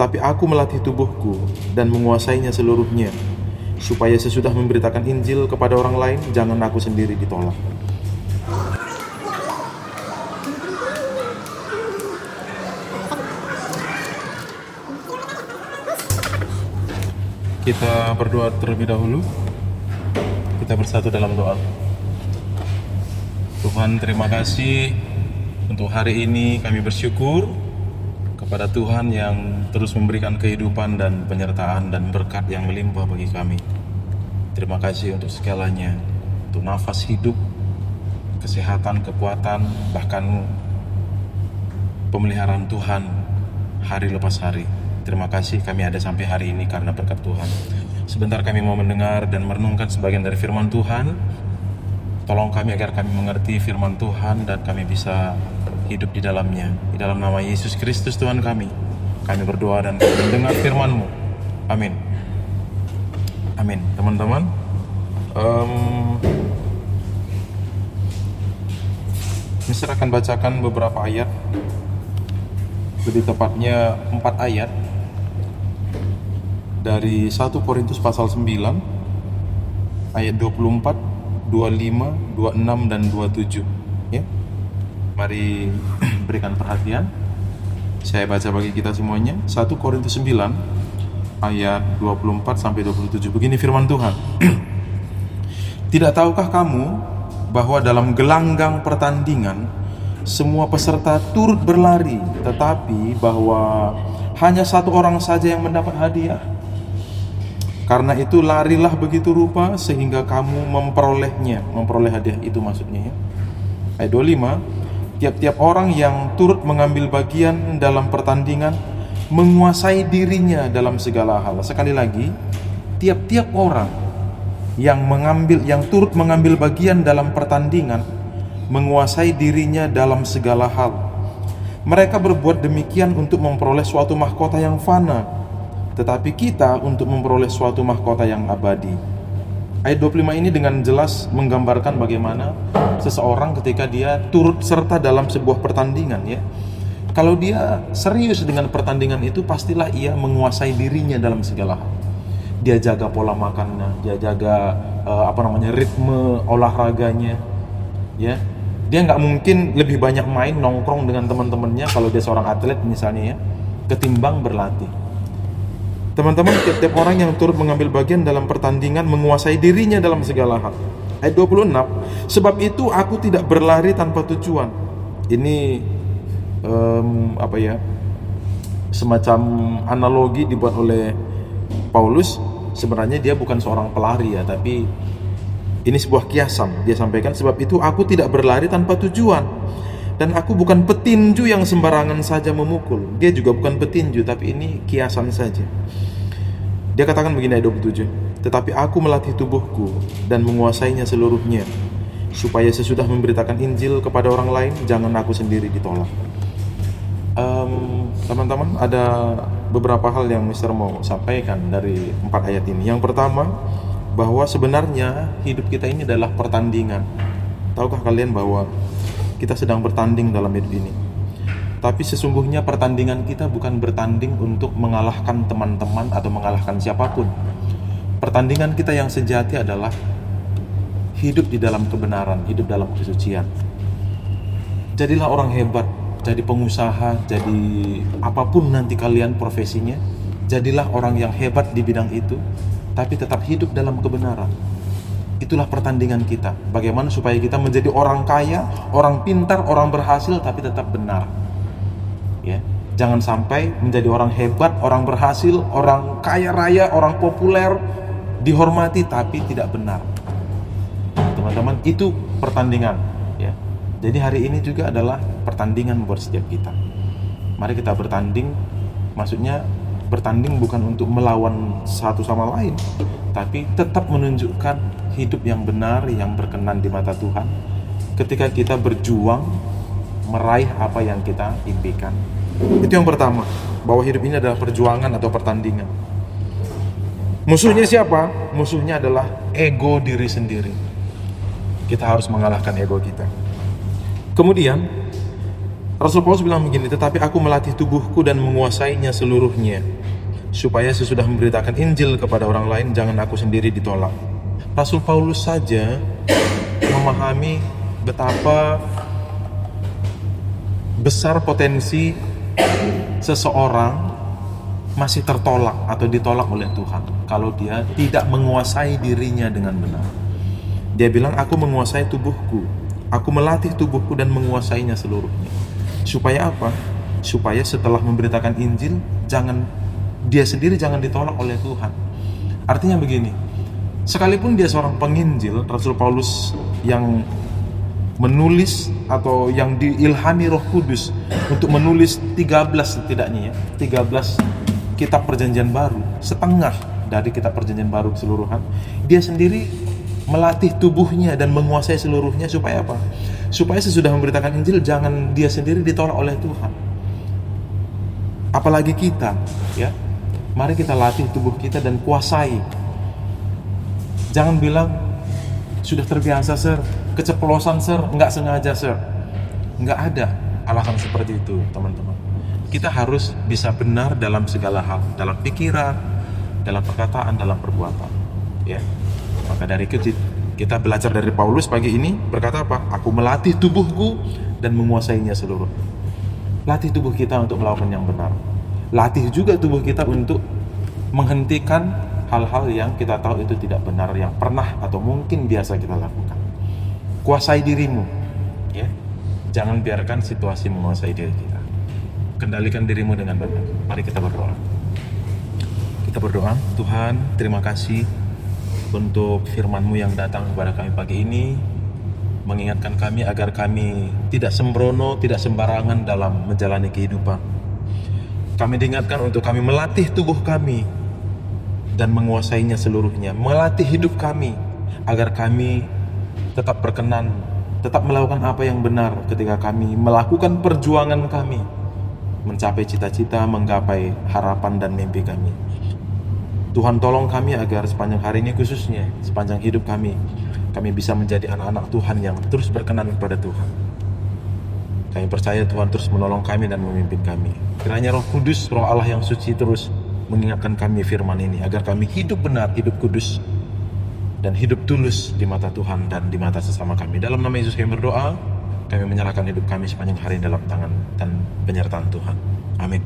Tapi aku melatih tubuhku dan menguasainya seluruhnya, supaya sesudah memberitakan Injil kepada orang lain, jangan aku sendiri ditolak. Kita berdoa terlebih dahulu. Kita bersatu dalam doa. Tuhan, terima kasih untuk hari ini. Kami bersyukur kepada Tuhan yang terus memberikan kehidupan dan penyertaan dan berkat yang melimpah bagi kami. Terima kasih untuk segalanya, untuk nafas hidup, kesehatan, kekuatan, bahkan pemeliharaan Tuhan hari lepas hari. Terima kasih kami ada sampai hari ini karena berkat Tuhan. Sebentar kami mau mendengar dan merenungkan sebagian dari firman Tuhan. Tolong kami agar kami mengerti firman Tuhan dan kami bisa hidup di dalamnya. Di dalam nama Yesus Kristus Tuhan kami berdoa dan kami mendengar firman-Mu. Amin. Amin. Teman-teman, Mister akan bacakan beberapa ayat, lebih tepatnya 4 ayat dari 1 Korintus pasal 9 ayat 24, 25, 26 dan 27 ya. Mari berikan perhatian. Saya baca bagi kita semuanya. 1 Korintus 9 ayat 24 sampai 27. Begini firman Tuhan. Tidak tahukah kamu bahwa dalam gelanggang pertandingan semua peserta turut berlari, tetapi bahwa hanya satu orang saja yang mendapat hadiah? Karena itu larilah begitu rupa sehingga kamu memperoleh hadiah itu maksudnya ya. Ayat 25, tiap-tiap orang yang turut mengambil bagian dalam pertandingan menguasai dirinya dalam segala hal. Sekali lagi, tiap-tiap orang yang turut mengambil bagian dalam pertandingan menguasai dirinya dalam segala hal. Mereka berbuat demikian untuk memperoleh suatu mahkota yang fana, tetapi kita untuk memperoleh suatu mahkota yang abadi. Ayat 25 ini dengan jelas menggambarkan bagaimana seseorang ketika dia turut serta dalam sebuah pertandingan ya. Kalau dia serius dengan pertandingan itu, pastilah ia menguasai dirinya dalam segala hal. Dia jaga pola makannya, dia jaga ritme olahraganya ya. Dia nggak mungkin lebih banyak main nongkrong dengan teman-temannya kalau dia seorang atlet misalnya ya, ketimbang berlatih. Teman-teman, tiap-tiap orang yang turut mengambil bagian dalam pertandingan menguasai dirinya dalam segala hal. Ayat 26, sebab itu aku tidak berlari tanpa tujuan. Ini semacam analogi dibuat oleh Paulus. Sebenarnya dia bukan seorang pelari ya, tapi ini sebuah kiasan. Dia sampaikan, sebab itu aku tidak berlari tanpa tujuan, dan aku bukan petinju yang sembarangan saja memukul. Dia juga bukan petinju, tapi ini kiasan saja. Dia katakan begini ayat 27, tetapi aku melatih tubuhku dan menguasainya seluruhnya, supaya sesudah memberitakan Injil kepada orang lain, jangan aku sendiri ditolak. Teman-teman, ada beberapa hal yang Mister mau sampaikan dari 4 ayat ini. Yang pertama, bahwa sebenarnya hidup kita ini adalah pertandingan. Tahukah kalian bahwa kita sedang bertanding dalam hidup ini? Tapi sesungguhnya pertandingan kita bukan bertanding untuk mengalahkan teman-teman atau mengalahkan siapapun. Pertandingan kita yang sejati adalah hidup di dalam kebenaran, hidup dalam kesucian. Jadilah orang hebat, jadi pengusaha, jadi apapun nanti kalian profesinya, jadilah orang yang hebat di bidang itu, tapi tetap hidup dalam kebenaran. Itulah pertandingan kita. Bagaimana supaya kita menjadi orang kaya, orang pintar, orang berhasil, tapi tetap benar. Ya, jangan sampai menjadi orang hebat, orang berhasil, orang kaya raya, orang populer, dihormati tapi tidak benar. Teman-teman, itu pertandingan. Ya, jadi hari ini juga adalah pertandingan buat setiap kita. Mari kita bertanding, maksudnya bertanding bukan untuk melawan satu sama lain, tapi tetap menunjukkan hidup yang benar, yang berkenan di mata Tuhan ketika kita berjuang meraih apa yang kita impikan. Itu yang pertama, bahwa hidup ini adalah perjuangan atau pertandingan. Musuhnya siapa? Musuhnya adalah ego diri sendiri. Kita harus mengalahkan ego kita. Kemudian Rasul Paulus bilang begini, tetapi aku melatih tubuhku dan menguasainya seluruhnya, supaya sesudah memberitakan Injil kepada orang lain, jangan aku sendiri ditolak. Rasul Paulus saja memahami betapa besar potensi seseorang masih tertolak atau ditolak oleh Tuhan kalau dia tidak menguasai dirinya dengan benar. Dia bilang, aku menguasai tubuhku, aku melatih tubuhku dan menguasainya seluruhnya. Supaya apa? Supaya setelah memberitakan Injil, dia sendiri jangan ditolak oleh Tuhan. Artinya begini, sekalipun dia seorang penginjil, Rasul Paulus yang menulis atau yang diilhami Roh Kudus untuk menulis 13 setidaknya ya, 13 kitab Perjanjian Baru, setengah dari kitab Perjanjian Baru keseluruhan, dia sendiri melatih tubuhnya dan menguasai seluruhnya supaya apa? Supaya sesudah memberitakan Injil jangan dia sendiri ditolak oleh Tuhan. Apalagi kita, ya. Mari kita latih tubuh kita dan kuasai. Jangan bilang sudah terbiasa, Sir, keceplosan, Sir, nggak sengaja, Sir. Nggak ada alasan seperti itu, teman-teman. Kita harus bisa benar dalam segala hal, dalam pikiran, dalam perkataan, dalam perbuatan, ya. Maka dari itu kita belajar dari Paulus pagi ini berkata apa? Aku melatih tubuhku dan menguasainya seluruh. Latih tubuh kita untuk melakukan yang benar. Latih juga tubuh kita untuk menghentikan hal-hal yang kita tahu itu tidak benar, yang pernah atau mungkin biasa kita lakukan. Kuasai dirimu, ya. Jangan biarkan situasi menguasai diri kita. Kendalikan dirimu dengan benar. Mari kita berdoa. Kita berdoa, Tuhan, terima kasih untuk firman-Mu yang datang kepada kami pagi ini, mengingatkan kami agar kami tidak sembrono, tidak sembarangan dalam menjalani kehidupan. Kami diingatkan untuk kami melatih tubuh kami dan menguasainya seluruhnya, melatih hidup kami agar kami tetap berkenan, tetap melakukan apa yang benar ketika kami melakukan perjuangan kami mencapai cita-cita, menggapai harapan dan mimpi kami. Tuhan, tolong kami agar sepanjang hari ini, khususnya sepanjang hidup kami bisa menjadi anak-anak Tuhan yang terus berkenan kepada Tuhan. Kami percaya Tuhan terus menolong kami dan memimpin kami. Kiranya Roh Kudus, Roh Allah yang suci terus mengingatkan kami firman ini agar kami hidup benar, hidup kudus, dan hidup tulus di mata Tuhan dan di mata sesama kami. Dalam nama Yesus kami berdoa, kami menyerahkan hidup kami sepanjang hari dalam tangan dan penyertaan Tuhan. Amin.